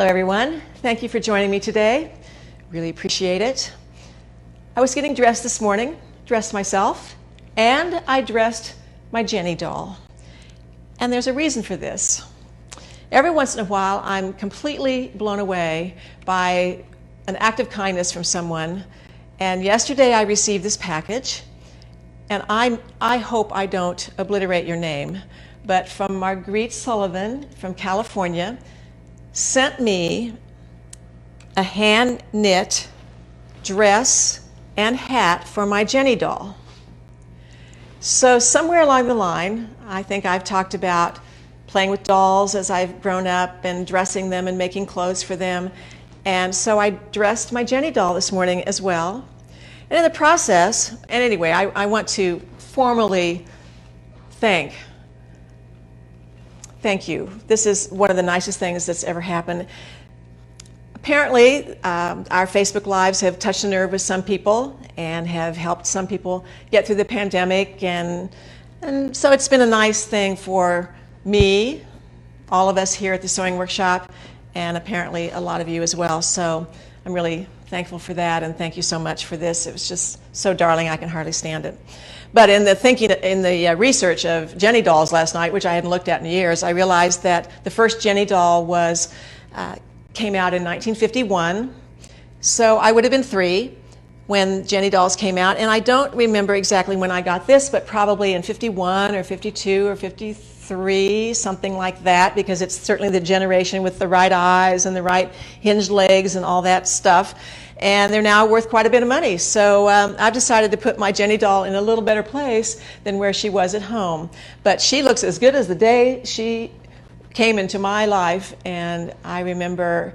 Hello everyone. Thank you for joining me today. Really appreciate it. I was getting dressed this morning, dressed myself, and I dressed my Ginny doll. And there's a reason for this. Every once in a while, I'm completely blown away by an act of kindness from someone. And yesterday I received this package, and I hope I don't obliterate your name, but from Marguerite Sullivan from California, sent me a hand-knit dress and hat for my Ginny doll. So somewhere along the line, I think I've talked about playing with dolls as I've grown up and dressing them and making clothes for them. And so I dressed my Ginny doll this morning as well. And in the process, and anyway, I want to formally thank you. This is one of the nicest things that's ever happened. Apparently, our Facebook Lives have touched a nerve with some people and have helped some people get through the pandemic. And so it's been a nice thing for me, all of us here at the Sewing Workshop, and apparently a lot of you as well. So I'm really thankful for that, and thank you so much for this. It was just so darling, I can hardly stand it. But in the research of Ginny dolls last night, which I hadn't looked at in years, I realized that the first Ginny doll came out in 1951. So I would have been 3 when Ginny dolls came out, and I don't remember exactly when I got this, but probably in 51 or 52 or 53, something like that, because it's certainly the generation with the right eyes and the right hinged legs and all that stuff. And they're now worth quite a bit of money. So I've decided to put my Ginny doll in a little better place than where she was at home. But she looks as good as the day she came into my life, and I remember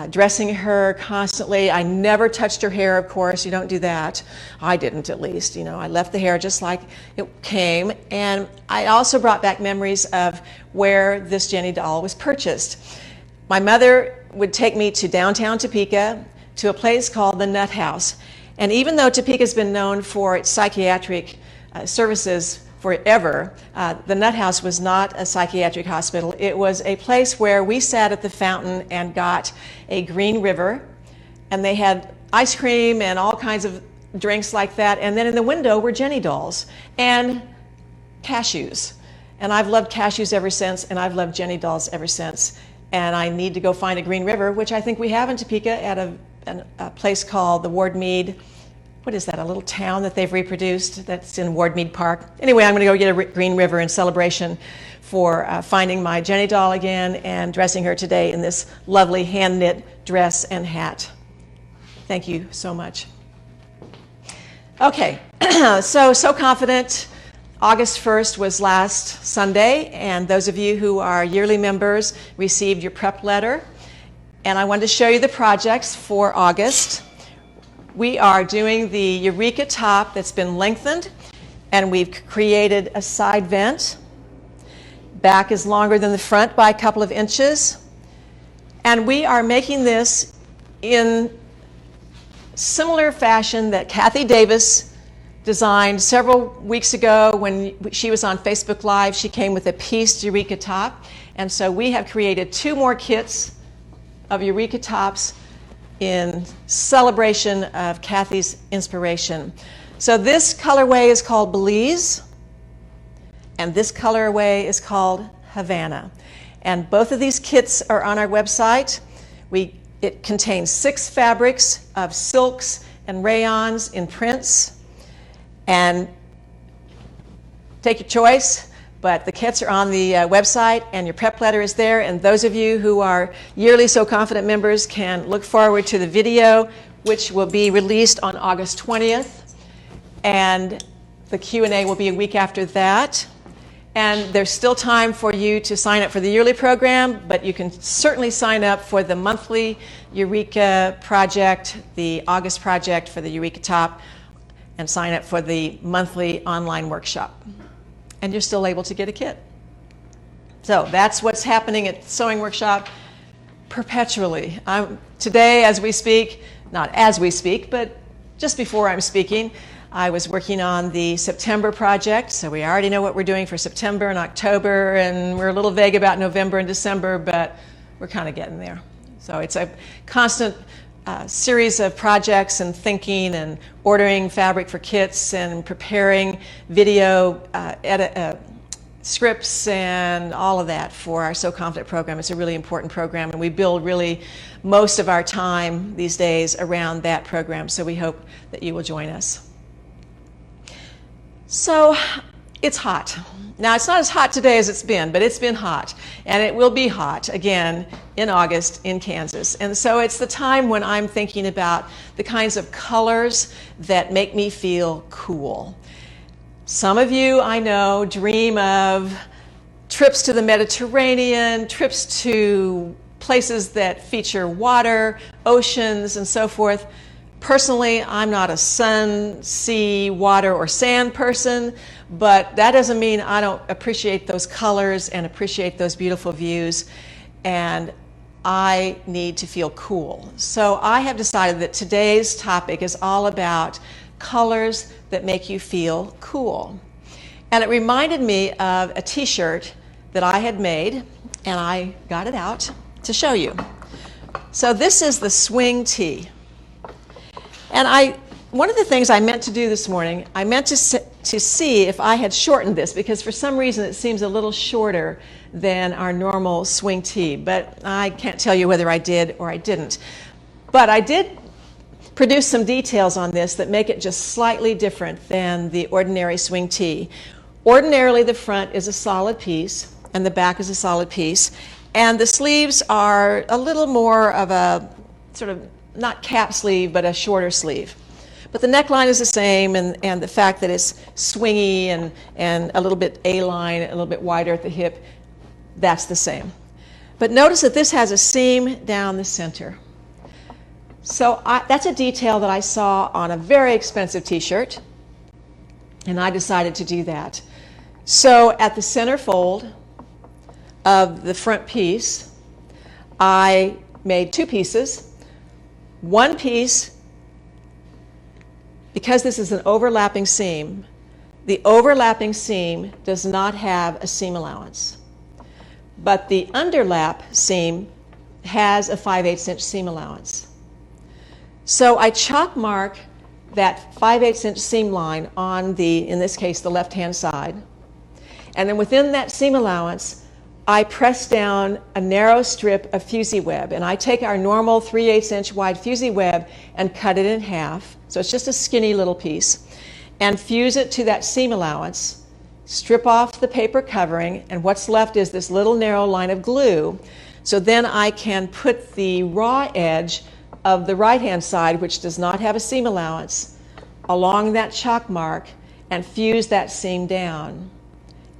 dressing her constantly. I never touched her hair, of course. You don't do that. I didn't, at least. You know, I left the hair just like it came. And I also brought back memories of where this Ginny doll was purchased. My mother would take me to downtown Topeka, to a place called the Nut House. And even though Topeka's been known for its psychiatric services forever, the Nut House was not a psychiatric hospital. It was a place where we sat at the fountain and got a green river, and they had ice cream and all kinds of drinks like that. And then in the window were Ginny dolls and cashews. And I've loved cashews ever since, and I've loved Ginny dolls ever since. And I need to go find a green river, which I think we have in Topeka at a place called the Ward Mead. What is that, a little town that they've reproduced that's in Ward Mead Park? Anyway, I'm going to go get a green river in celebration for finding my Ginny doll again and dressing her today in this lovely hand-knit dress and hat. Thank you so much. Okay, so confident. August 1st was last Sunday, and those of you who are yearly members received your prep letter. And I wanted to show you the projects for August. We are doing the Eureka top that's been lengthened, and we've created a side vent. Back is longer than the front by a couple of inches. And we are making this in similar fashion that Kathy Davis designed several weeks ago when she was on Facebook Live. She came with a pieced Eureka top. And so we have created 2 more kits of Eureka tops in celebration of Kathy's inspiration. So this colorway is called Belize, and this colorway is called Havana. And both of these kits are on our website. It contains 6 fabrics of silks and rayons in prints. And take your choice, but the kits are on the website, and your prep letter is there. And those of you who are yearly So Confident members can look forward to the video, which will be released on August 20th. And the Q&A will be a week after that. And there's still time for you to sign up for the yearly program, but you can certainly sign up for the monthly Eureka project, the August project for the Eureka top, and sign up for the monthly online workshop. And you're still able to get a kit. So that's what's happening at Sewing Workshop perpetually. Today, as we speak, not as we speak, but just before I'm speaking, I was working on the September project, so we already know what we're doing for September and October, and we're a little vague about November and December, but we're kind of getting there. So it's a constant series of projects and thinking and ordering fabric for kits and preparing video scripts and all of that for our So Confident program. It's a really important program, and we build really most of our time these days around that program, so we hope that you will join us. So it's hot. Now, it's not as hot today as it's been, but it's been hot, and it will be hot again in August in Kansas. And so it's the time when I'm thinking about the kinds of colors that make me feel cool. Some of you, I know, dream of trips to the Mediterranean, trips to places that feature water, oceans, and so forth. Personally, I'm not a sun, sea, water, or sand person, but that doesn't mean I don't appreciate those colors and appreciate those beautiful views, and I need to feel cool. So I have decided that today's topic is all about colors that make you feel cool. And it reminded me of a t-shirt that I had made, and I got it out to show you. So this is the swing tee. And one of the things I meant to do this morning, I meant to see if I had shortened this, because for some reason it seems a little shorter than our normal swing tee, but I can't tell you whether I did or I didn't. But I did produce some details on this that make it just slightly different than the ordinary swing tee. Ordinarily, the front is a solid piece and the back is a solid piece, and the sleeves are a little more of a sort of not cap sleeve, but a shorter sleeve. But the neckline is the same, and the fact that it's swingy and a little bit A-line, a little bit wider at the hip, that's the same. But notice that this has a seam down the center. So that's a detail that I saw on a very expensive t-shirt, and I decided to do that. So at the center fold of the front piece, I made two pieces. One piece, because this is an overlapping seam, the overlapping seam does not have a seam allowance, but the underlap seam has a 5/8 inch seam allowance. So I chalk mark that 5/8 inch seam line on in this case, the left-hand side. And then within that seam allowance, I press down a narrow strip of fusee web. And I take our normal 3/8 inch wide fusee web and cut it in half. So it's just a skinny little piece. And fuse it to that seam allowance, strip off the paper covering, and what's left is this little narrow line of glue. So then I can put the raw edge of the right-hand side, which does not have a seam allowance, along that chalk mark and fuse that seam down.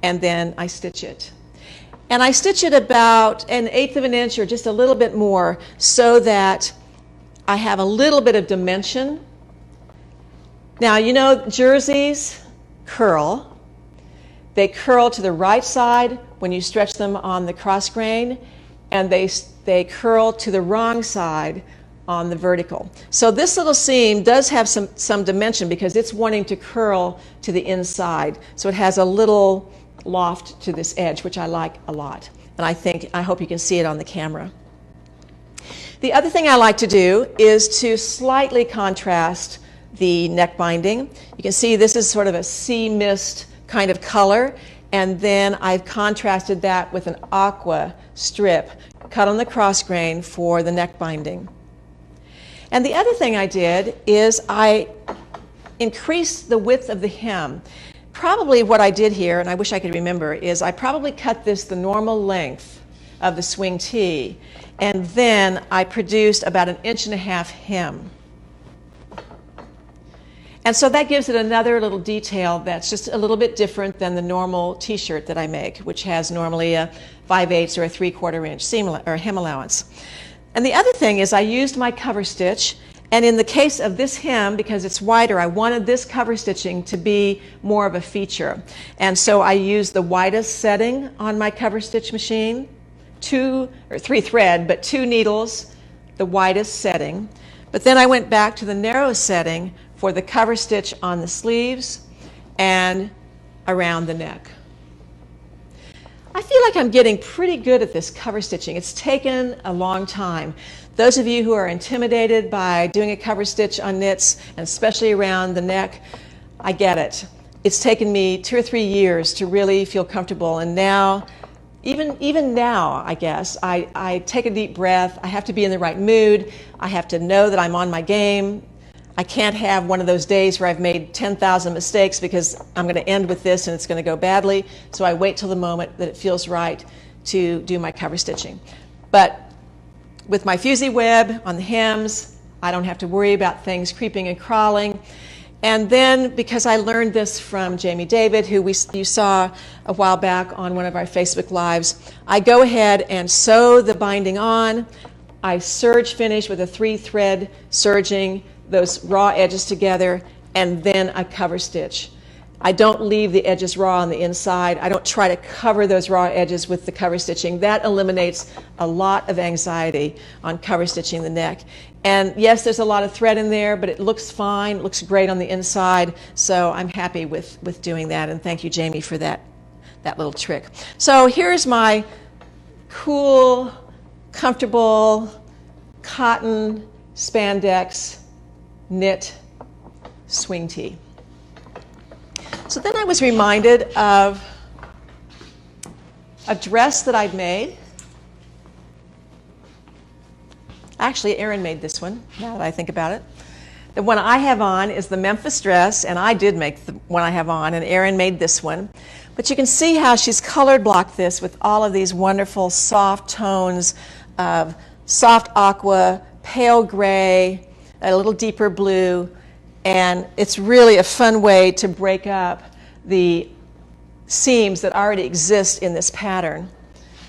And then I stitch it. And I stitch it about 1/8 of an inch or just a little bit more so that I have a little bit of dimension. Now, you know, jerseys curl. They curl to the right side when you stretch them on the cross grain, and they curl to the wrong side on the vertical. So this little seam does have some dimension because it's wanting to curl to the inside. So it has a little loft to this edge, which I like a lot. And I hope you can see it on the camera. The other thing I like to do is to slightly contrast the neck binding. You can see this is sort of a sea mist kind of color, and then I've contrasted that with an aqua strip cut on the cross grain for the neck binding. And the other thing I did is I increased the width of the hem. Probably what I did here, and I wish I could remember, is I probably cut this the normal length of the swing tee, and then I produced about 1.5 inch hem. And so that gives it another little detail that's just a little bit different than the normal t-shirt that I make, which has normally a 5/8 or a 3/4 inch seam or hem allowance. And the other thing is I used my cover stitch. And in the case of this hem, because it's wider, I wanted this cover stitching to be more of a feature. And so I used the widest setting on my cover stitch machine, 2 or 3 thread, but 2 needles, the widest setting. But then I went back to the narrow setting for the cover stitch on the sleeves and around the neck. I feel like I'm getting pretty good at this cover stitching. It's taken a long time. Those of you who are intimidated by doing a cover stitch on knits, and especially around the neck, I get it. It's taken me 2 or 3 years to really feel comfortable, and now, even now, I guess, I take a deep breath. I have to be in the right mood. I have to know that I'm on my game. I can't have one of those days where I've made 10,000 mistakes because I'm going to end with this and it's going to go badly. So I wait till the moment that it feels right to do my cover stitching. But with my fusee web on the hems, I don't have to worry about things creeping and crawling. And then, because I learned this from Jamie David, who you saw a while back on one of our Facebook Lives, I go ahead and sew the binding on. I serge finish with a 3-thread serging those raw edges together, and then I cover stitch. I don't leave the edges raw on the inside. I don't try to cover those raw edges with the cover stitching. That eliminates a lot of anxiety on cover stitching the neck. And yes, there's a lot of thread in there, but it looks fine. It looks great on the inside. So I'm happy with doing that. And thank you, Jamie, for that little trick. So here's my cool, comfortable cotton spandex knit swing tee. So then I was reminded of a dress that I'd made. Actually, Erin made this one, now that I think about it. The one I have on is the Memphis Dress, and I did make the one I have on, and Erin made this one. But you can see how she's colored blocked this with all of these wonderful soft tones of soft aqua, pale gray, a little deeper blue, and it's really a fun way to break up the seams that already exist in this pattern.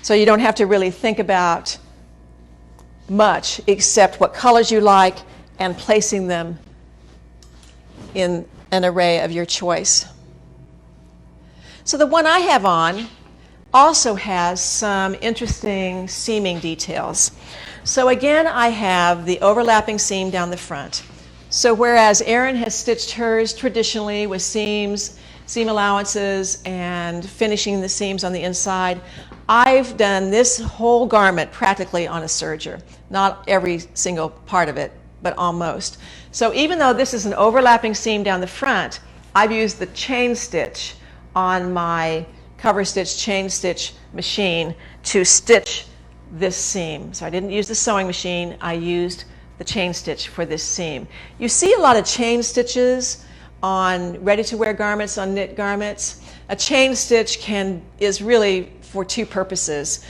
So you don't have to really think about much except what colors you like and placing them in an array of your choice. So the one I have on also has some interesting seaming details. So again, I have the overlapping seam down the front. So whereas Erin has stitched hers traditionally with seams, seam allowances, and finishing the seams on the inside, I've done this whole garment practically on a serger. Not every single part of it, but almost. So even though this is an overlapping seam down the front, I've used the chain stitch on my cover stitch chain stitch machine to stitch this seam. So I didn't use the sewing machine, I used the chain stitch for this seam. You see a lot of chain stitches on ready-to-wear garments, on knit garments. A chain stitch is really for 2 purposes.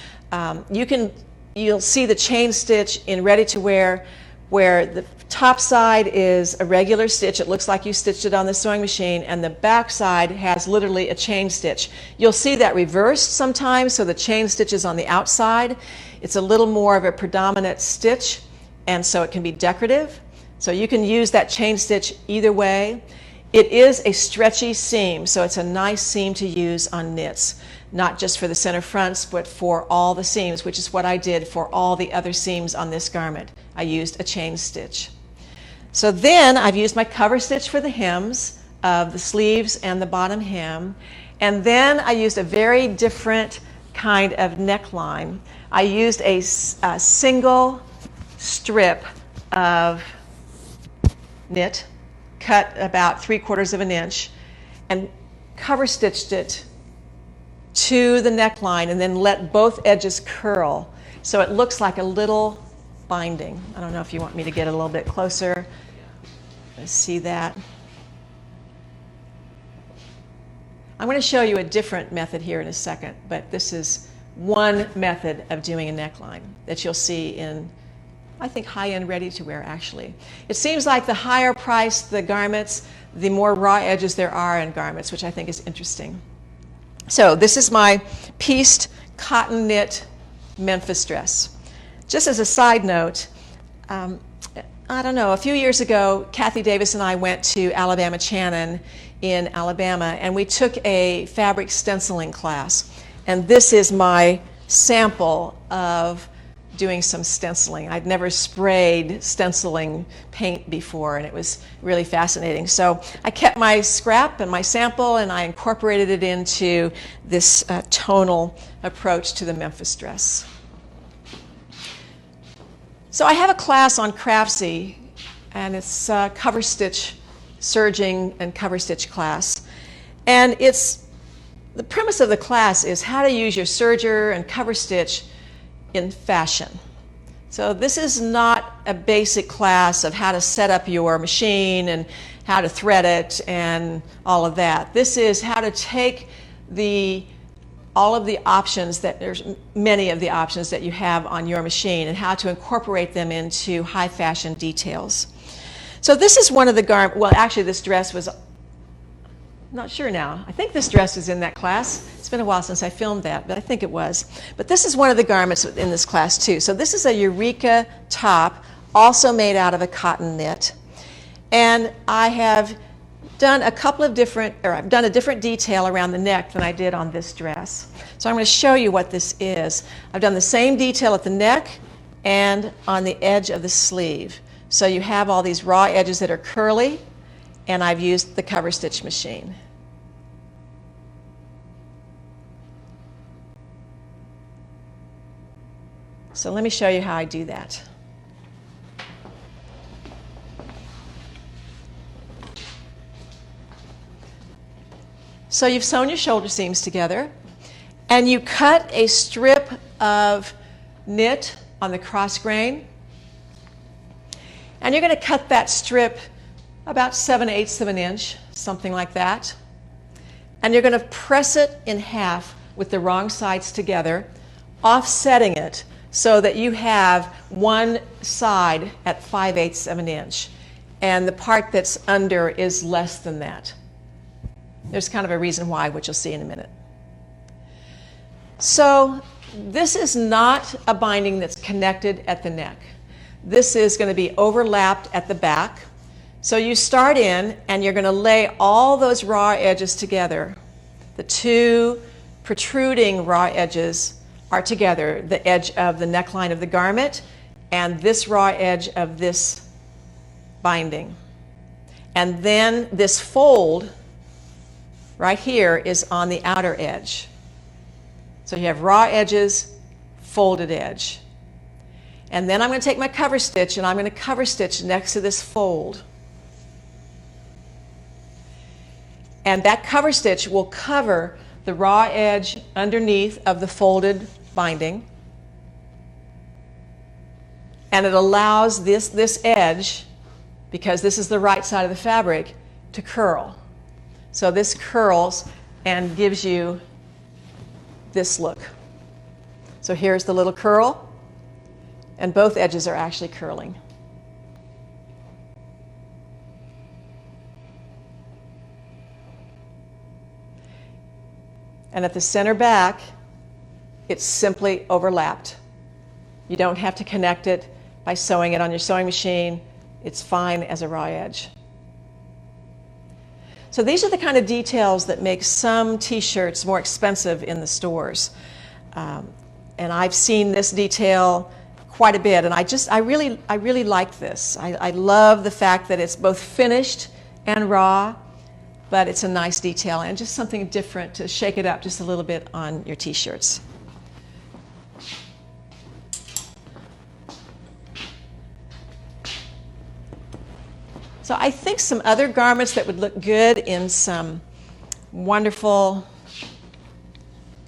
You'll see the chain stitch in ready-to-wear where the top side is a regular stitch. It looks like you stitched it on the sewing machine, and the back side has literally a chain stitch. You'll see that reversed sometimes, so the chain stitch is on the outside. It's a little more of a predominant stitch, and so it can be decorative. So you can use that chain stitch either way. It is a stretchy seam, so it's a nice seam to use on knits, not just for the center fronts, but for all the seams, which is what I did for all the other seams on this garment. I used a chain stitch. So then I've used my cover stitch for the hems of the sleeves and the bottom hem, and then I used a very different kind of neckline. I used a single strip of knit, cut about 3/4 of an inch, and cover stitched it to the neckline and then let both edges curl so it looks like a little binding. I don't know if you want me to get a little bit closer. Let's see that. I'm going to show you a different method here in a second, but this is one method of doing a neckline that you'll see in, I think, high-end ready-to-wear, actually. It seems like the higher priced the garments, the more raw edges there are in garments, which I think is interesting. So this is my pieced cotton knit Memphis dress. Just as a side note, I don't know, a few years ago, Kathy Davis and I went to Alabama Channon in Alabama, and we took a fabric stenciling class. And this is my sample of doing some stenciling. I'd never sprayed stenciling paint before, and it was really fascinating. So I kept my scrap and my sample, and I incorporated it into this tonal approach to the Memphis dress. So I have a class on Craftsy, and it's cover stitch serging and cover stitch class. And the premise of the class is how to use your serger and cover stitch in fashion. So this is not a basic class of how to set up your machine and how to thread it and all of that. This is how to take all of the options there's many of the options that you have on your machine and how to incorporate them into high fashion details. So this is one of the garments. Well, actually this dress was, not sure now. I think this dress is in that class. It's been a while since I filmed that, but I think it was. But this is one of the garments in this class too. So this is a Eureka top, also made out of a cotton knit. And I have done a different detail around the neck than I did on this dress. So I'm going to show you what this is. I've done the same detail at the neck and on the edge of the sleeve. So you have all these raw edges that are curly, and I've used the cover stitch machine. So let me show you how I do that. So you've sewn your shoulder seams together, and you cut a strip of knit on the cross grain, and you're going to cut that strip about 7/8 of an inch, something like that. And you're going to press it in half with the wrong sides together, offsetting it so that you have one side at 5/8 of an inch, and the part that's under is less than that. There's kind of a reason why, which you'll see in a minute. So this is not a binding that's connected at the neck. This is going to be overlapped at the back. So you start in, and you're going to lay all those raw edges together. The two protruding raw edges are together, the edge of the neckline of the garment and this raw edge of this binding. And then this fold right here is on the outer edge. So you have raw edges, folded edge. And then I'm going to take my cover stitch, and I'm going to cover stitch next to this fold. And that cover stitch will cover the raw edge underneath of the folded binding. And it allows this edge, because this is the right side of the fabric, to curl. So this curls and gives you this look. So here's the little curl, and both edges are actually curling. And at the center back, it's simply overlapped. You don't have to connect it by sewing it on your sewing machine. It's fine as a raw edge. So these are the kind of details that make some t-shirts more expensive in the stores. And I've seen this detail quite a bit, and I really like this. I love the fact that it's both finished and raw, but it's a nice detail and just something different to shake it up just a little bit on your t-shirts. So I think some other garments that would look good in some wonderful,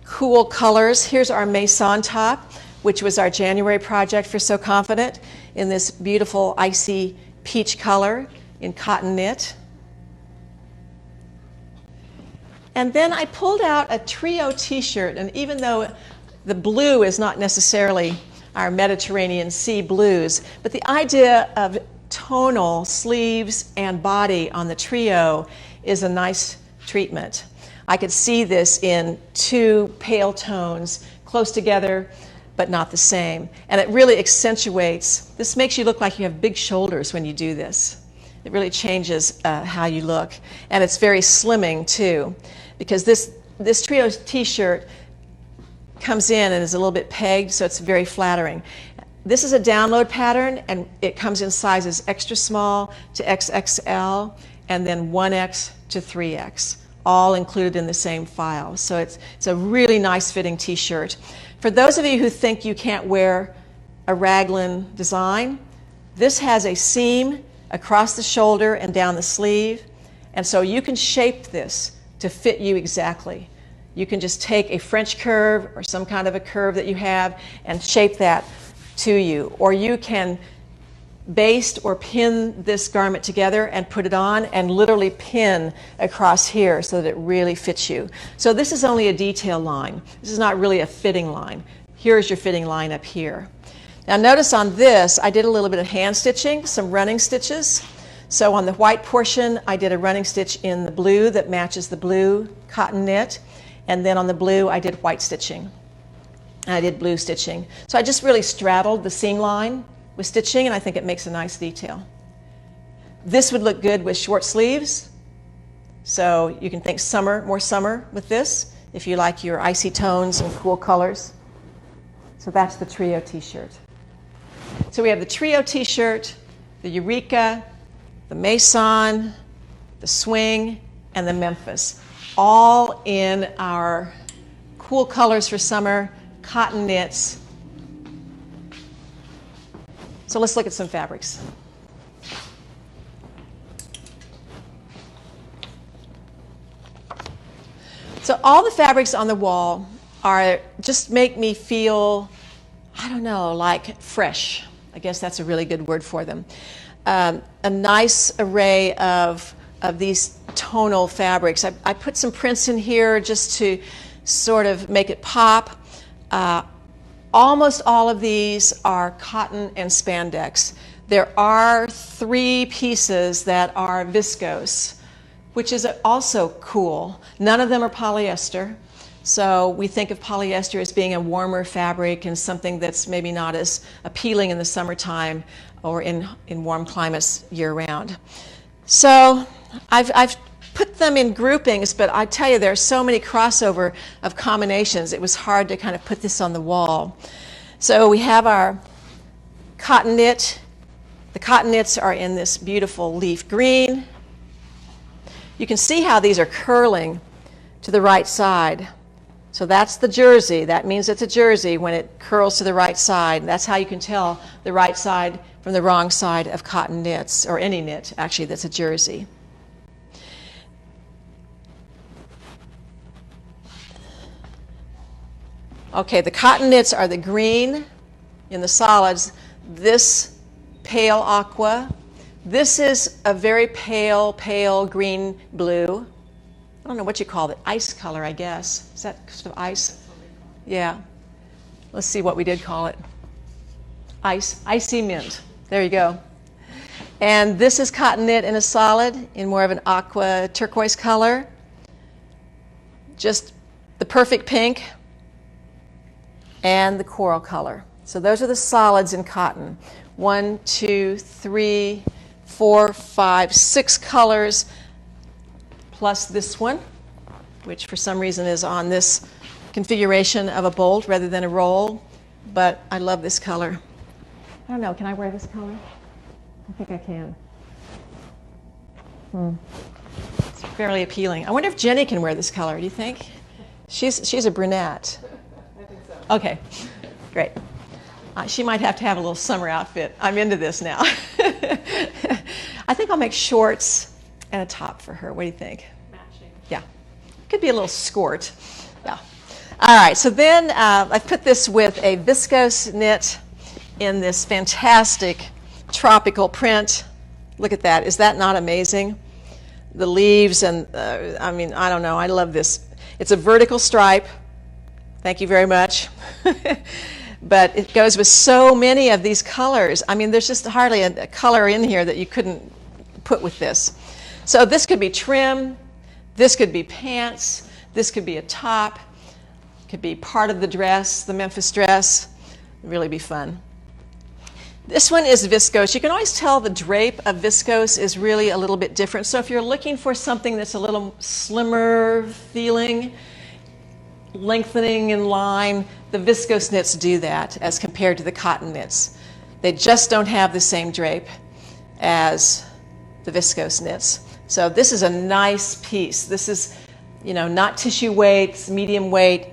cool colors. Here's our Maison top, which was our January project for So Confident, in this beautiful icy peach color in cotton knit. And then I pulled out a trio t-shirt, and even though the blue is not necessarily our Mediterranean Sea blues, but the idea of tonal sleeves and body on the trio is a nice treatment. I could see this in two pale tones close together but not the same, and it really accentuates. This makes you look like you have big shoulders when you do this. It really changes how you look, and it's very slimming too, because this trio t-shirt comes in and is a little bit pegged, so it's very flattering. This is a download pattern, and it comes in sizes extra small to XXL, and then 1X to 3X, all included in the same file. So it's a really nice fitting t-shirt. For those of you who think you can't wear a raglan design, this has a seam across the shoulder and down the sleeve, and so you can shape this to fit you exactly. You can just take a French curve or some kind of a curve that you have and shape that to you. Or you can baste or pin this garment together and put it on and literally pin across here so that it really fits you. So this is only a detail line. This is not really a fitting line. Here's your fitting line up here. Now notice on this, I did a little bit of hand stitching, some running stitches. So on the white portion, I did a running stitch in the blue that matches the blue cotton knit. And then on the blue, I did white stitching. And I did blue stitching. So I just really straddled the seam line with stitching, and I think it makes a nice detail. This would look good with short sleeves. So you can think summer, more summer with this, if you like your icy tones and cool colors. So that's the trio t-shirt. So we have the trio t-shirt, the Eureka, the Maison, the Swing, and the Memphis, all in our cool colors for summer, cotton knits. So let's look at some fabrics. So all the fabrics on the wall are just make me feel, I don't know, like fresh. I guess that's a really good word for them. A nice array of these tonal fabrics. I put some prints in here just to sort of make it pop. Almost all of these are cotton and spandex. There are 3 pieces that are viscose, which is also cool. None of them are polyester. So we think of polyester as being a warmer fabric and something that's maybe not as appealing in the summertime or in warm climates year-round. So I've put them in groupings, but I tell you, there are so many crossover of combinations. It was hard to kind of put this on the wall. So we have our cotton knit. The cotton knits are in this beautiful leaf green. You can see how these are curling to the right side. So that's the jersey. That means it's a jersey when it curls to the right side. That's how you can tell the right side from the wrong side of cotton knits, or any knit, actually, that's a jersey. Okay, the cotton knits are the green in the solids. This pale aqua. This is a very pale, pale green blue. I don't know what you call it. Ice color, I guess. Is that sort of ice? Yeah. Let's see what we did call it. Icy mint. There you go. And this is cotton knit in a solid in more of an aqua turquoise color. Just the perfect pink and the coral color. So those are the solids in cotton. 1, 2, 3, 4, 5, 6 colors, plus this one, which for some reason is on this configuration of a bolt rather than a roll. But I love this color. I don't know, can I wear this color? I think I can. It's fairly appealing. I wonder if Jenny can wear this color, do you think? She's a brunette. I think so. Okay, great. She might have to have a little summer outfit. I'm into this now. I think I'll make shorts and a top for her. What do you think? Matching. Yeah. Could be a little skirt. Yeah. All right, so then I've put this with a viscose knit in this fantastic tropical print. Look at that. Is that not amazing? The leaves and, I mean, I don't know. I love this. It's a vertical stripe. Thank you very much. But it goes with so many of these colors. I mean, there's just hardly a color in here that you couldn't put with this. So this could be trim. This could be pants. This could be a top. Could be part of the dress, the Memphis dress. It'd really be fun. This one is viscose. You can always tell the drape of viscose is really a little bit different. So if you're looking for something that's a little slimmer feeling, lengthening in line. The viscose knits do that as compared to the cotton knits. They just don't have the same drape as the viscose knits. So this is a nice piece. This is, you know, not tissue weight, it's medium weight,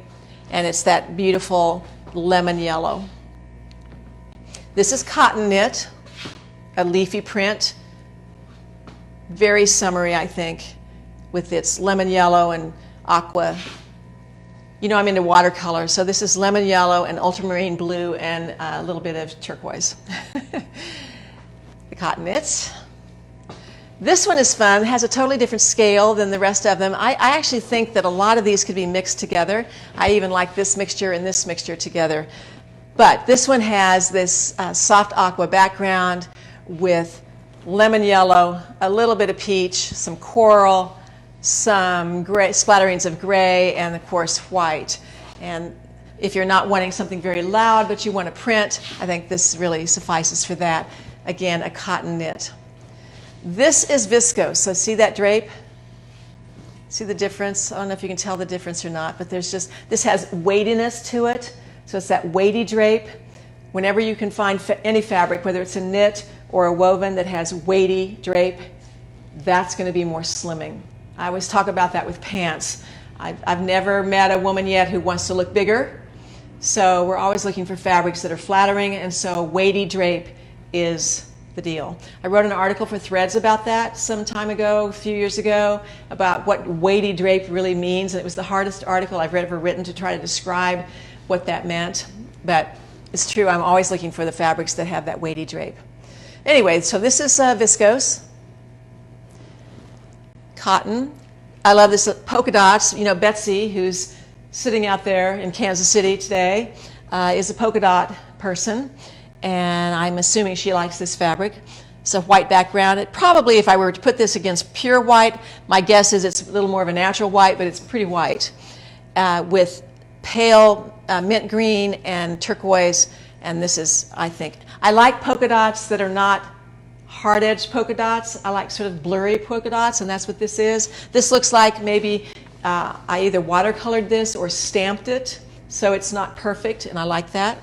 and it's that beautiful lemon yellow. This is cotton knit, a leafy print, very summery, I think, with its lemon yellow and aqua. You know I'm into watercolor, so this is lemon yellow and ultramarine blue and a little bit of turquoise. The cotton knits. This one is fun. It has a totally different scale than the rest of them. I actually think that a lot of these could be mixed together. I even like this mixture and this mixture together. But this one has this soft aqua background with lemon yellow, a little bit of peach, some coral, some gray, splatterings of gray, and of course white. And if you're not wanting something very loud but you want to print, I think this really suffices for that. Again, a cotton knit. This is viscose, so see that drape? See the difference? I don't know if you can tell the difference or not, but there's just, this has weightiness to it, so it's that weighty drape. Whenever you can find any fabric, whether it's a knit or a woven that has weighty drape, that's going to be more slimming. I always talk about that with pants. I've never met a woman yet who wants to look bigger, so we're always looking for fabrics that are flattering, and so weighty drape is the deal. I wrote an article for Threads about that some time ago, a few years ago, about what weighty drape really means, and it was the hardest article I've ever written to try to describe what that meant, but it's true, I'm always looking for the fabrics that have that weighty drape. Anyway, so this is viscose, cotton. I love this polka dots. You know, Betsy, who's sitting out there in Kansas City today, is a polka dot person. And I'm assuming she likes this fabric. It's a white background. It probably, if I were to put this against pure white, my guess is it's a little more of a natural white, but it's pretty white, with pale mint green and turquoise. And this is, I think, I like polka dots that are not hard-edged polka dots. I like sort of blurry polka dots, and that's what this is. This looks like maybe I either watercolored this or stamped it, so it's not perfect, and I like that.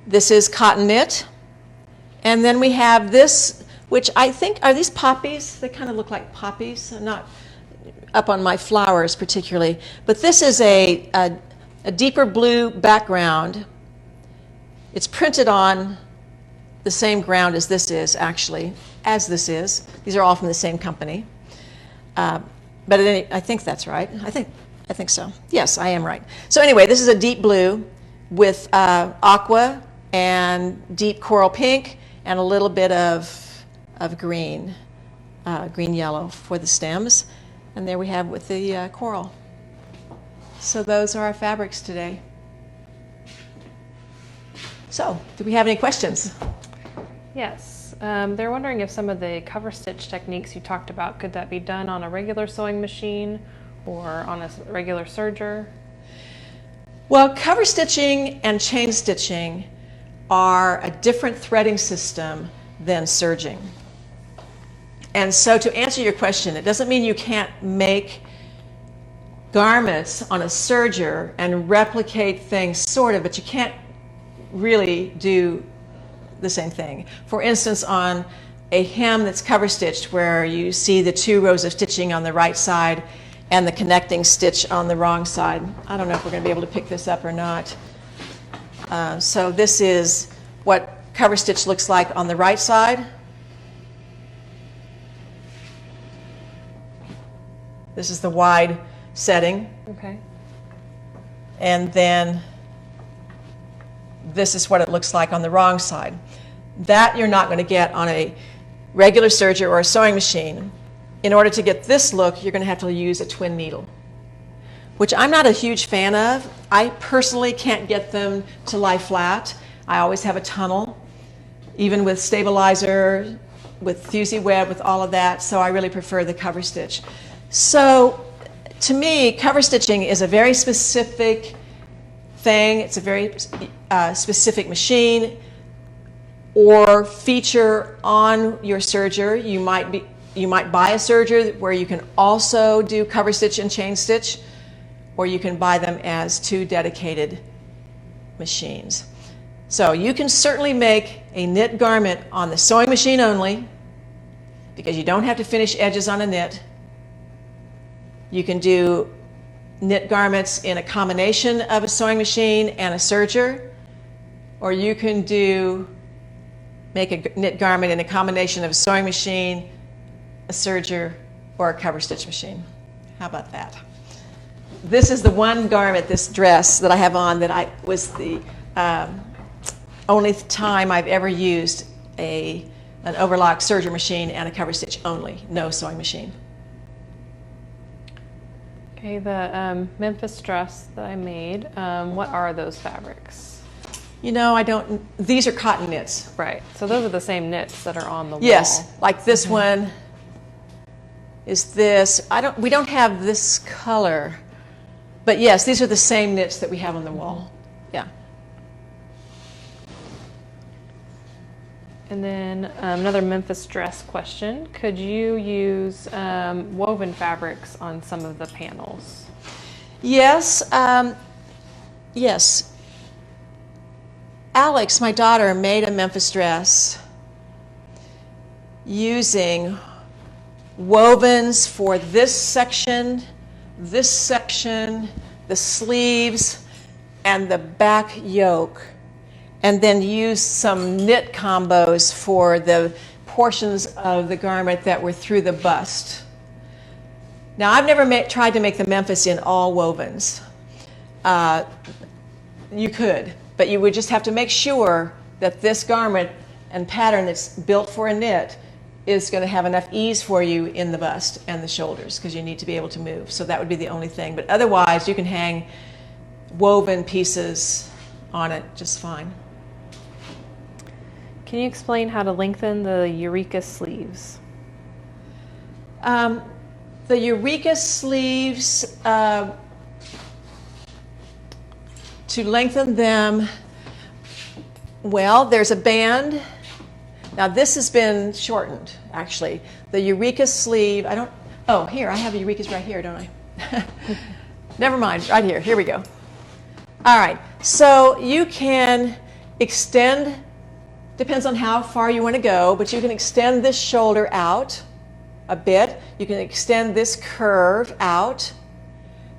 This is cotton knit. And then we have this, which I think, are these poppies? They kind of look like poppies. I'm not up on my flowers particularly. But this is a deeper blue background. It's printed on the same ground as this is, actually, as this is. These are all from the same company. But I think that's right. I think so. Yes, I am right. So anyway, this is a deep blue with aqua and deep coral pink and a little bit of green, green yellow for the stems. And there we have with the coral. So those are our fabrics today. So, do we have any questions? Yes. They're wondering if some of the cover stitch techniques you talked about, could that be done on a regular sewing machine or on a regular serger? Well, cover stitching and chain stitching are a different threading system than serging. And so to answer your question, it doesn't mean you can't make garments on a serger and replicate things sort of, but you can't really do the same thing. For instance, on a hem that's cover stitched where you see the 2 rows of stitching on the right side and the connecting stitch on the wrong side. I don't know if we're going to be able to pick this up or not. So this is what cover stitch looks like on the right side. This is the wide setting. Okay. And then this is what it looks like on the wrong side. That you're not going to get on a regular serger or a sewing machine. In order to get this look, you're going to have to use a twin needle, which I'm not a huge fan of. I personally can't get them to lie flat. I always have a tunnel, even with stabilizer, with fusee web, with all of that, so I really prefer the cover stitch. So to me, cover stitching is a very specific thing. It's a very specific machine or feature on your serger. You might buy a serger where you can also do cover stitch and chain stitch, or you can buy them as 2 dedicated machines. So you can certainly make a knit garment on the sewing machine only, because you don't have to finish edges on a knit. You can do knit garments in a combination of a sewing machine and a serger, or you can make a knit garment in a combination of a sewing machine, a serger, or a cover stitch machine. How about that? This is the one garment, this dress that I have on, that was the only time I've ever used an overlock serger machine and a cover stitch only, no sewing machine. Okay, the Memphis dress that I made, what are those fabrics? You know, these are cotton knits. Right, so those are the same knits that are on the wall. Yes, like this one is this. We don't have this color, but yes, these are the same knits that we have on the wall. Yeah. And then another Memphis dress question. Could you use woven fabrics on some of the panels? Yes. Yes. Alex, my daughter, made a Memphis dress using wovens for this section, the sleeves, and the back yoke, and then used some knit combos for the portions of the garment that were through the bust. Now, I've never tried to make the Memphis in all wovens. You could, but you would just have to make sure that this garment and pattern that's built for a knit is going to have enough ease for you in the bust and the shoulders, because you need to be able to move. So that would be the only thing. But otherwise, you can hang woven pieces on it just fine. Can you explain how to lengthen the Eureka sleeves? The Eureka sleeves, to lengthen them, well, there's a band. Now this has been shortened, actually. The Eureka sleeve, oh, here, I have Eurekas right here, don't I? Never mind, right here, here we go. All right, so you can extend, depends on how far you want to go, but you can extend this shoulder out a bit. You can extend this curve out.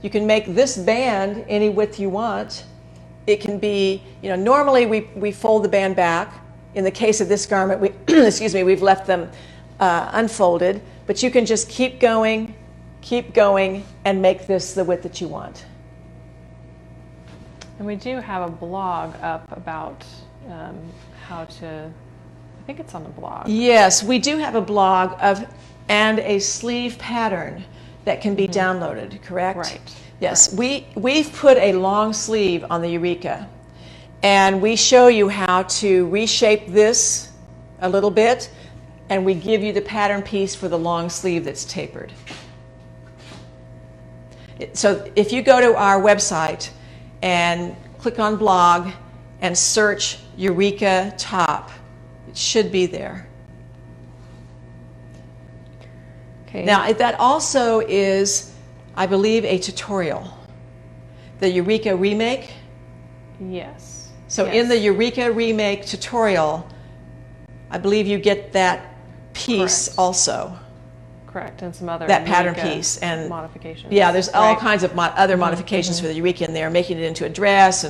You can make this band any width you want. It can be, normally we fold the band back. In the case of this garment, we've left them unfolded, but you can just keep going, and make this the width that you want. And we do have a blog up about how to, I think it's on the blog. Yes, we do have a blog and a sleeve pattern that can be downloaded, correct? Right. Yes, correct. We've put a long sleeve on the Eureka, and we show you how to reshape this a little bit, and we give you the pattern piece for the long sleeve that's tapered. So if you go to our website and click on blog and search Eureka top, it should be there. Okay. Now that also is, I believe, a tutorial. The Eureka remake. Yes. So yes. in the Eureka remake tutorial, I believe you get that piece Correct. Also. Correct, and some other that pattern Eureka piece and modifications. Yeah, there's all right. kinds of other modifications for the Eureka in there, making it into a dress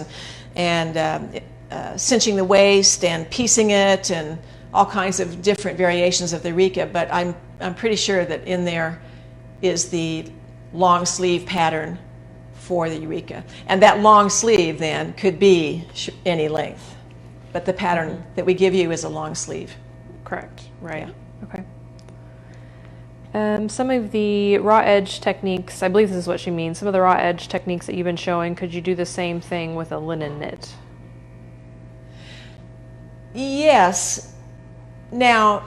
and cinching the waist and piecing it and all kinds of different variations of the Eureka. But I'm pretty sure that in there is the long sleeve pattern for the Eureka, and that long sleeve then could be any length, but the pattern that we give you is a long sleeve. Correct. Right. Yeah. Okay. Some of the raw edge techniques, I believe this is what she means, some of the raw edge techniques that you've been showing, could you do the same thing with a linen knit? Yes. Now,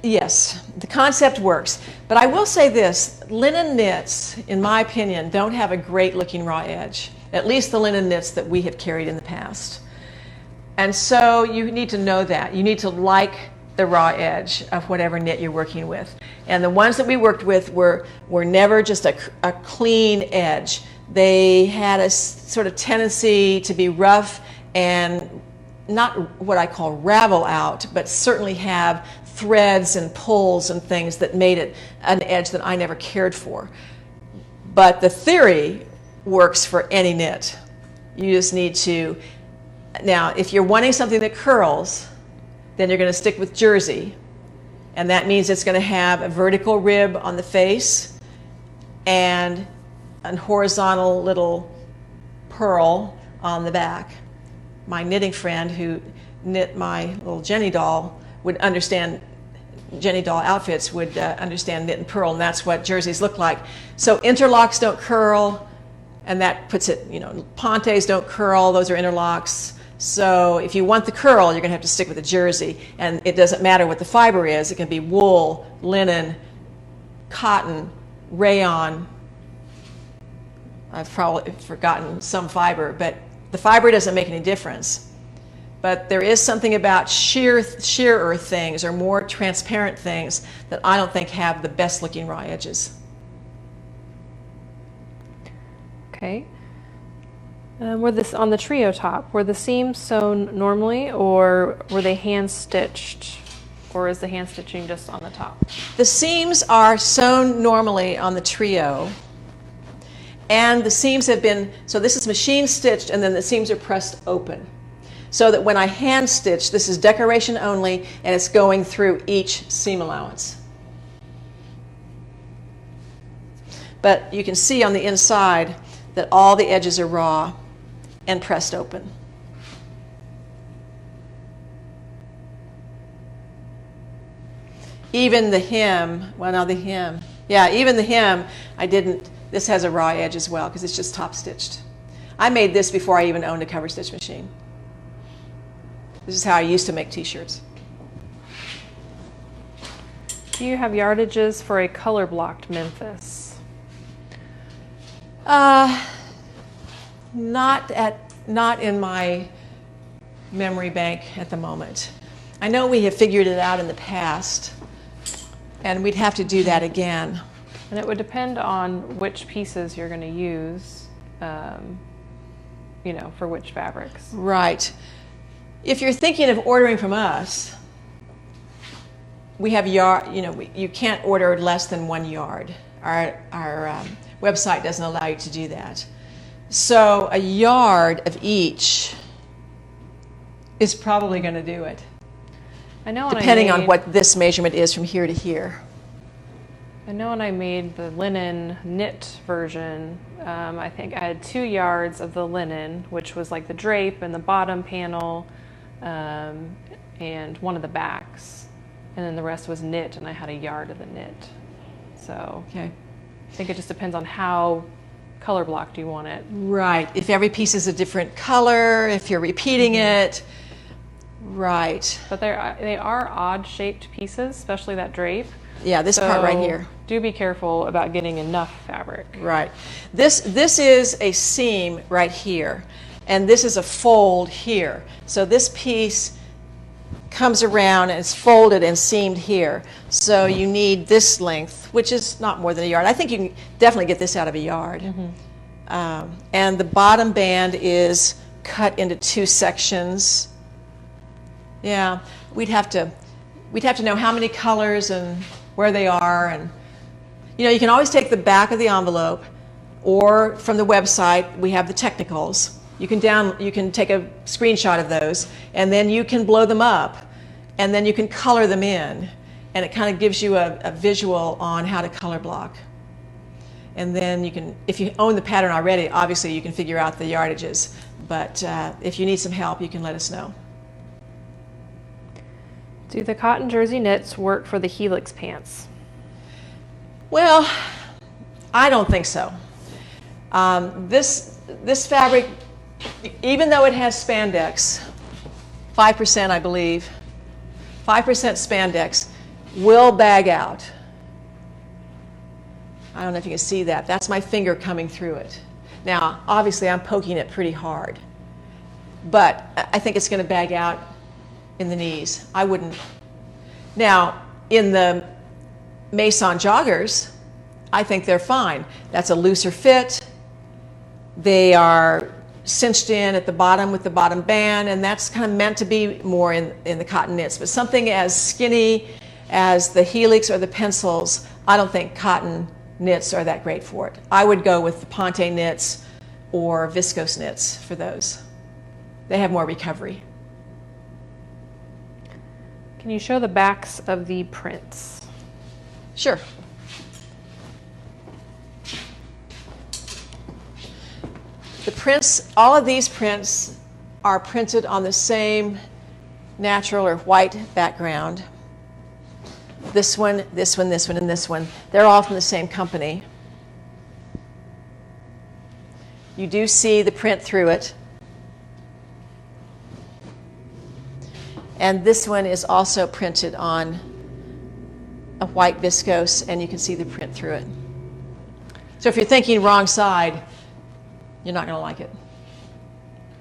yes, the concept works. But I will say this, linen knits, in my opinion, don't have a great looking raw edge, at least the linen knits that we have carried in the past. And so you need to know that. You need to like the raw edge of whatever knit you're working with. And the ones that we worked with were never just a clean edge. They had a sort of tendency to be rough and not what I call ravel out, but certainly have threads and pulls and things that made it an edge that I never cared for. But the theory works for any knit. You just need to, now if you're wanting something that curls, then you're going to stick with jersey, and that means it's going to have a vertical rib on the face and a horizontal little purl on the back. My knitting friend who knit my little Ginny Doll would understand, Ginny Doll outfits would understand knit and purl, and that's what jerseys look like. So interlocks don't curl, and that puts it, you know, pontes don't curl, those are interlocks. So if you want the curl, you're going to have to stick with the jersey, and it doesn't matter what the fiber is. It can be wool, linen, cotton, rayon. I've probably forgotten some fiber, but the fiber doesn't make any difference. But there is something about sheerer things or more transparent things that I don't think have the best looking raw edges. Okay. Were this on the trio top, were the seams sewn normally, or were they hand stitched, or is the hand stitching just on the top? The seams are sewn normally on the trio, and the seams have been, so this is machine stitched, and then the seams are pressed open. So that when I hand stitch, this is decoration only, and it's going through each seam allowance. But you can see on the inside that all the edges are raw and pressed open. Even the hem, well now the hem, yeah, even the hem, I didn't, this has a raw edge as well because it's just top stitched. I made this before I even owned a cover stitch machine. This is how I used to make t-shirts. Do you have yardages for a color blocked Memphis? Not in my memory bank at the moment. I know we have figured it out in the past, and we'd have to do that again. And it would depend on which pieces you're going to use, you know, for which fabrics. Right. If you're thinking of ordering from us, we have yard. You know, you can't order less than 1 yard. Our website doesn't allow you to do that. So a yard of each is probably going to do it. I know when depending on what this measurement is from here to here. I know when I made the linen knit version, I think I had 2 yards of the linen, which was like the drape and the bottom panel, and one of the backs, and then the rest was knit, and I had a yard of the knit. So okay. I think it just depends on how color blocked you want it. Right. If every piece is a different color, if you're repeating it. Right. But they are odd shaped pieces, especially that drape. Yeah, this part right here. Do be careful about getting enough fabric. Right. This is a seam right here, and this is a fold here. So this piece comes around and it's folded and seamed here. So you need this length, which is not more than a yard. I think you can definitely get this out of a yard. Mm-hmm. And the bottom band is cut into 2 sections. Yeah, we'd have to know how many colors and where they are, and you know, you can always take the back of the envelope, or from the website we have the technicals. You can take a screenshot of those, and then you can blow them up, and then you can color them in, and it kind of gives you a visual on how to color block. And then you can, if you own the pattern already, obviously you can figure out the yardages, but if you need some help, you can let us know. Do the cotton jersey knits work for the helix pants? Well, I don't think so. This fabric, even though it has spandex, 5% I believe, 5% spandex, will bag out. I don't know if you can see that. That's my finger coming through it. Now, obviously I'm poking it pretty hard, but I think it's going to bag out in the knees. I wouldn't. Now, in the Maison joggers, I think they're fine. That's a looser fit. They are cinched in at the bottom with the bottom band, and that's kind of meant to be more in the cotton knits. But something as skinny as the helix or the pencils, I don't think cotton knits are that great for it. I would go with the ponte knits or viscose knits for those. They have more recovery. Can you show the backs of the prints? Sure. The prints, all of these prints are printed on the same natural or white background. This one, this one, this one, and this one. They're all from the same company. You do see the print through it. And this one is also printed on a white viscose, and you can see the print through it. So if you're thinking wrong side, you're not going to like it.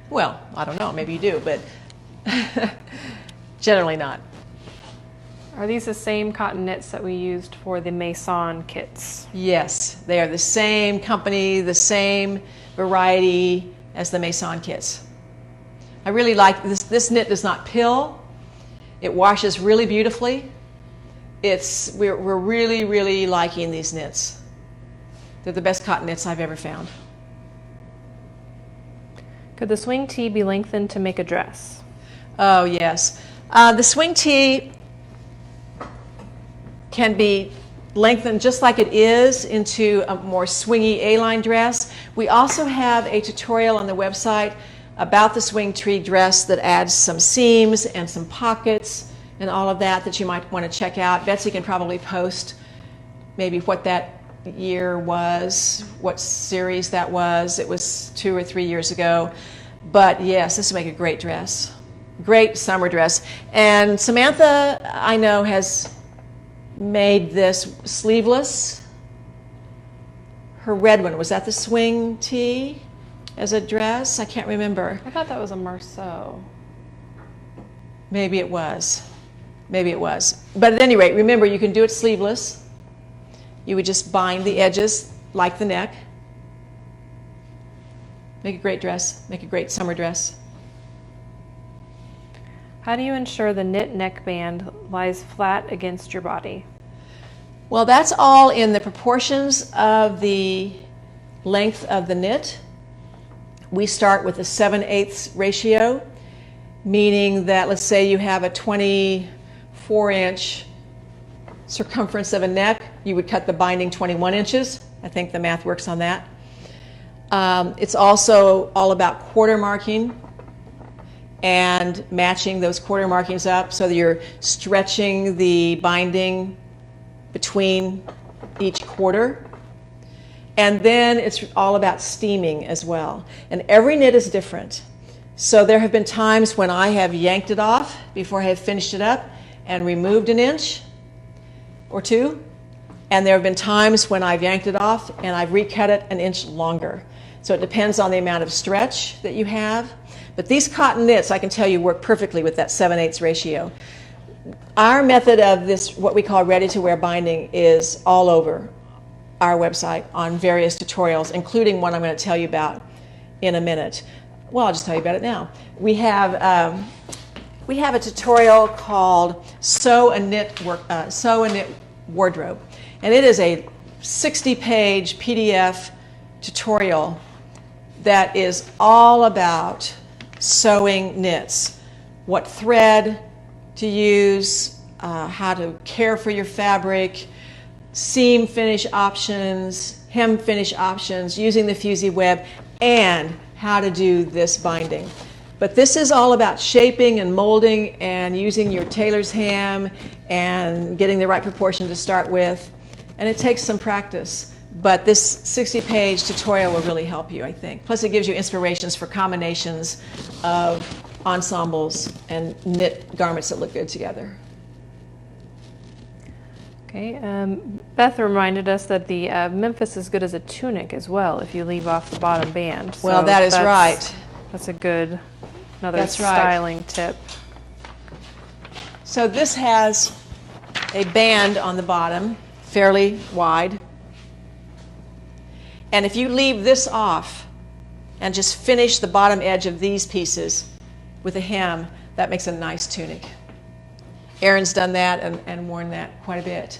Well, I don't know, maybe you do, but generally not. Are these the same cotton knits that we used for the Maison kits? Yes, they are the same company, the same variety as the Maison kits. I really like this. This knit does not pill. It washes really beautifully. We're really, really liking these knits. They're the best cotton knits I've ever found. Could the swing tee be lengthened to make a dress? Oh, yes. The swing tee can be lengthened just like it is into a more swingy A-line dress. We also have a tutorial on the website about the swing tee dress that adds some seams and some pockets and all of that you might want to check out. Betsy can probably post maybe what that year was, what series that was. It was 2 or 3 years ago. But yes, this would make a great dress. Great summer dress. And Samantha, I know, has made this sleeveless. Her red one, was that the swing tee as a dress? I can't remember. I thought that was a Marceau. Maybe it was. Maybe it was. But at any rate, remember, you can do it sleeveless. You would just bind the edges like the neck. Make a great dress. Make a great summer dress. How do you ensure the knit neckband lies flat against your body? Well, that's all in the proportions of the length of the knit. We start with a 7/8 ratio, meaning that, let's say you have a 24-inch circumference of a neck, you would cut the binding 21 inches. I think the math works on that. It's also all about quarter marking and matching those quarter markings up so that you're stretching the binding between each quarter. And then it's all about steaming as well. And every knit is different. So there have been times when I have yanked it off before I have finished it up and removed an inch or two. And there have been times when I've yanked it off and I've recut it an inch longer. So it depends on the amount of stretch that you have. But these cotton knits, I can tell you, work perfectly with that 7/8 ratio. Our method of this, what we call ready-to-wear binding, is all over our website on various tutorials, including one I'm going to tell you about in a minute. Well, I'll just tell you about it now. We have a tutorial called Sew a Knit Wardrobe, and it is a 60-page PDF tutorial that is all about sewing knits, what thread to use, how to care for your fabric, seam finish options, hem finish options, using the Fusey web, and how to do this binding. But this is all about shaping and molding and using your tailor's ham and getting the right proportion to start with. And it takes some practice. But this 60-page tutorial will really help you, I think. Plus it gives you inspirations for combinations of ensembles and knit garments that look good together. Okay, Beth reminded us that the Memphis is good as a tunic as well if you leave off the bottom band. Well, so that is right. That's a good, another That's right. styling tip. So this has a band on the bottom, fairly wide. And if you leave this off and just finish the bottom edge of these pieces with a hem, that makes a nice tunic. Erin's done that and worn that quite a bit.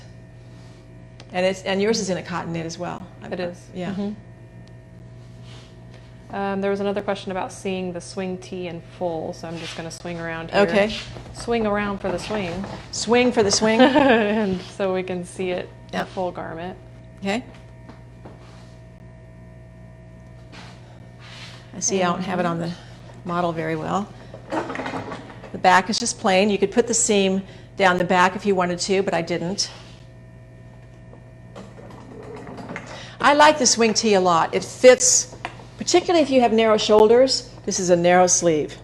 And yours is in a cotton knit as well. It is. Yeah. There was another question about seeing the swing tee in full, so I'm just going to swing around here. Okay. Swing around for the swing. Swing for the swing. And so we can see it Yep. the full garment. Okay. I see I don't have it on the model very well. The back is just plain. You could put the seam down the back if you wanted to, but I didn't. I like the swing tee a lot. It fits, particularly if you have narrow shoulders. This is a narrow sleeve,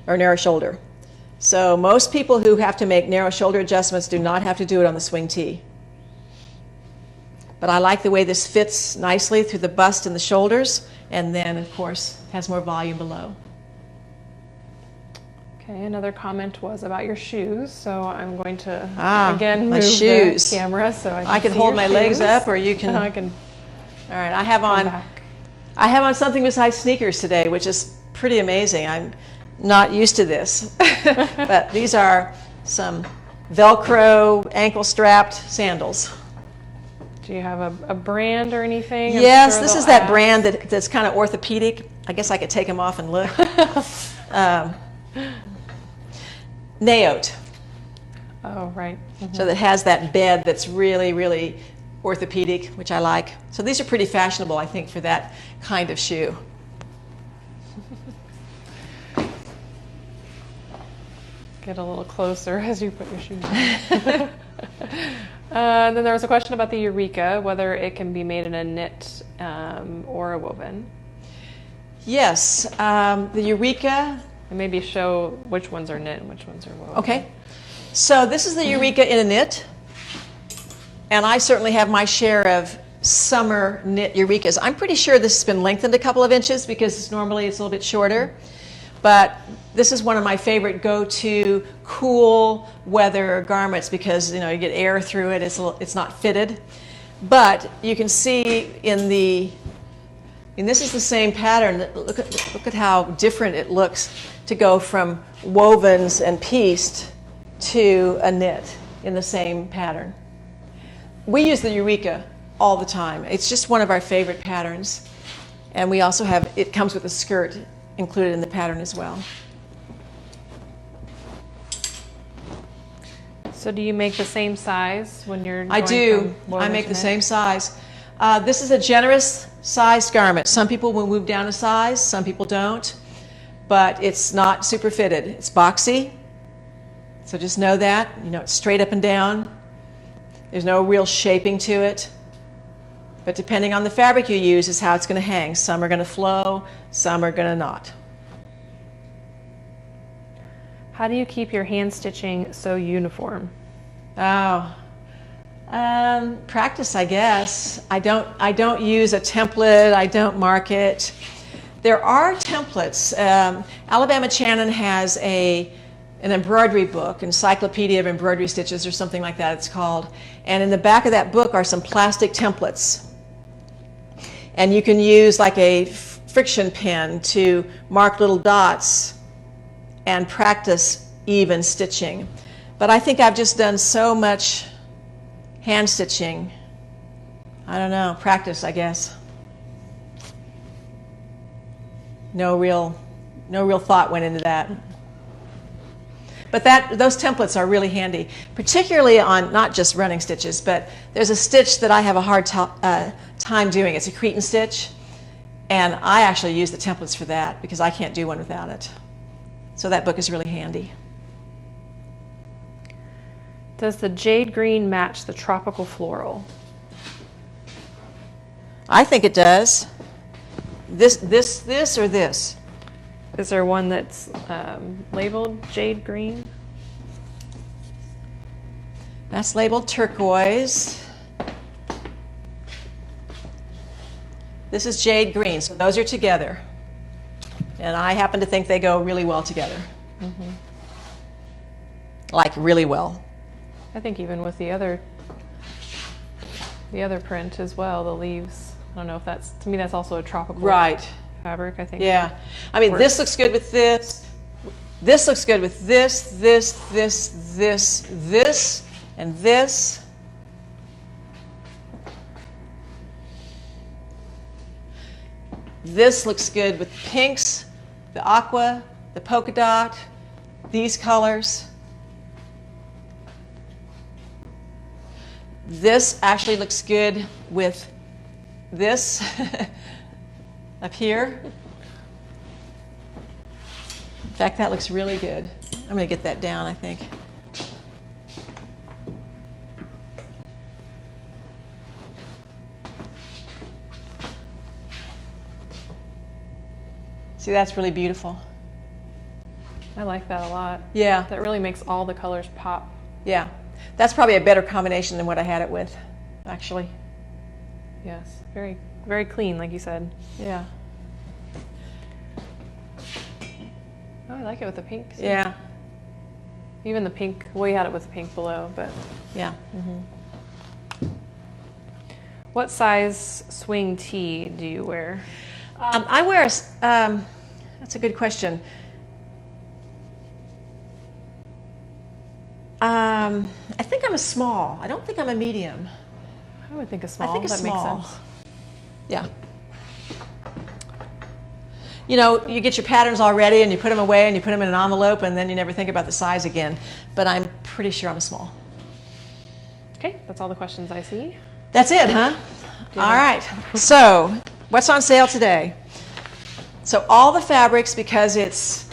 or narrow shoulder. So most people who have to make narrow shoulder adjustments do not have to do it on the swing tee. But I like the way this fits nicely through the bust and the shoulders, and then, of course, has more volume below. Okay, another comment was about your shoes, so I'm going to again my move shoes. the camera so I can see hold your my legs shoes. up, or you can. I can. All right, I have on something besides sneakers today, which is pretty amazing. I'm not used to this, but these are some Velcro ankle-strapped sandals. Do you have a brand or anything? Yes, this is that brand that's kind of orthopedic. I guess I could take them off and look. H.O.T. Oh, right. So that has that bed that's really, really orthopedic, which I like. So these are pretty fashionable, I think, for that kind of shoe. Get a little closer as you put your shoes on. And then there was a question about the Eureka, whether it can be made in a knit or a woven. Yes, the Eureka. And maybe show which ones are knit and which ones are woven. Okay, so this is the Eureka in a knit, and I certainly have my share of summer knit Eurekas. I'm pretty sure this has been lengthened a couple of inches because normally it's a little bit shorter, but this is one of my favorite go-to cool weather garments because you get air through it. It's not fitted, but you can see and this is the same pattern. Look at how different it looks to go from wovens and pieced to a knit in the same pattern. We use the Eureka all the time. It's just one of our favorite patterns. And we also have, it comes with a skirt included in the pattern as well. So do you make the same size when you're I going do. from woven I make to the knit? same size. This is a generous sized garment. Some people will move down a size, some people don't. But it's not super fitted. It's boxy. So just know that. It's straight up and down. There's no real shaping to it. But depending on the fabric you use is how it's going to hang. Some are going to flow, some are going to not. How do you keep your hand stitching so uniform? Practice, I guess. I don't use a template. I don't mark it. There are templates. Alabama Channon has an embroidery book, Encyclopedia of Embroidery Stitches or something like that it's called. And in the back of that book are some plastic templates. And you can use like a friction pen to mark little dots and practice even stitching. But I think I've just done so much hand stitching. I don't know, practice, I guess. No real thought went into that. But those templates are really handy, particularly on not just running stitches, but there's a stitch that I have a hard time doing. It's a Cretan stitch, and I actually use the templates for that because I can't do one without it. So that book is really handy. Does the jade green match the tropical floral? I think it does. This, or this? Is there one that's labeled jade green? That's labeled turquoise. This is jade green, so those are together. And I happen to think they go really well together. Mm-hmm. Like really well. I think even with the other print as well, the leaves. I don't know if that's, to me, that's also a tropical fabric, I think. Yeah. I mean, this looks good with this. This looks good with this, and this. This looks good with pinks, the aqua, the polka dot, these colors. This actually looks good with this up here. In fact, that looks really good. I'm going to get that down, I think. See, that's really beautiful. I like that a lot. Yeah. That really makes all the colors pop. Yeah. That's probably a better combination than what I had it with, actually. Yes. Very, very clean, like you said. Yeah. Oh, I like it with the pink. Yeah. Even the pink, we had it with the pink below, but. Yeah. What size swing tee do you wear? I wear a, that's a good question. I think I'm a small. I don't think I'm a medium. I would think a small. I think a that small. makes sense. Yeah. You know, you get your patterns all ready and you put them away and you put them in an envelope and then you never think about the size again. But I'm pretty sure I'm a small. Okay, that's all the questions I see. That's it, huh? All right. So, what's on sale today? So all the fabrics, because it's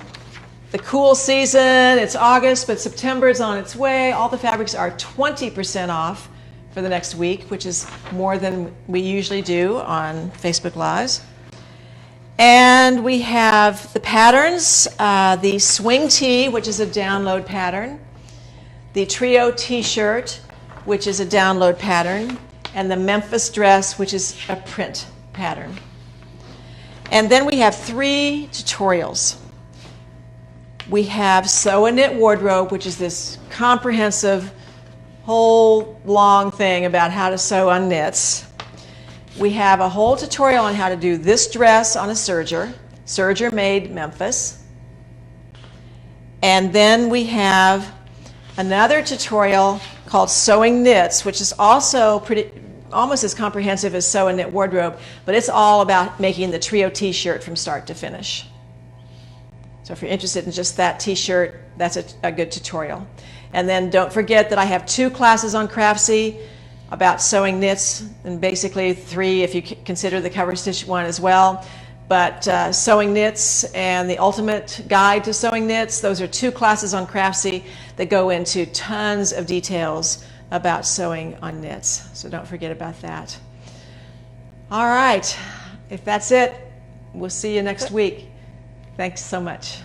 the cool season, it's August, but September is on its way, all the fabrics are 20% off for the next week, which is more than we usually do on Facebook Lives. And we have the patterns, the swing tee, which is a download pattern, the trio t-shirt, which is a download pattern, and the Memphis dress, which is a print pattern. And then we have 3 tutorials. We have Sew and Knit Wardrobe, which is this comprehensive whole long thing about how to sew on knits. We have a whole tutorial on how to do this dress on a serger. Serger made Memphis. And then we have another tutorial called Sewing Knits, which is also almost as comprehensive as Sew and Knit Wardrobe, but it's all about making the trio t-shirt from start to finish. So if you're interested in just that t-shirt, that's a good tutorial. And then don't forget that I have 2 classes on Craftsy about sewing knits, and basically 3 if you consider the cover stitch one as well. But sewing knits and the ultimate guide to sewing knits, those are 2 classes on Craftsy that go into tons of details about sewing on knits. So don't forget about that. All right, if that's it, we'll see you next week. Thanks so much.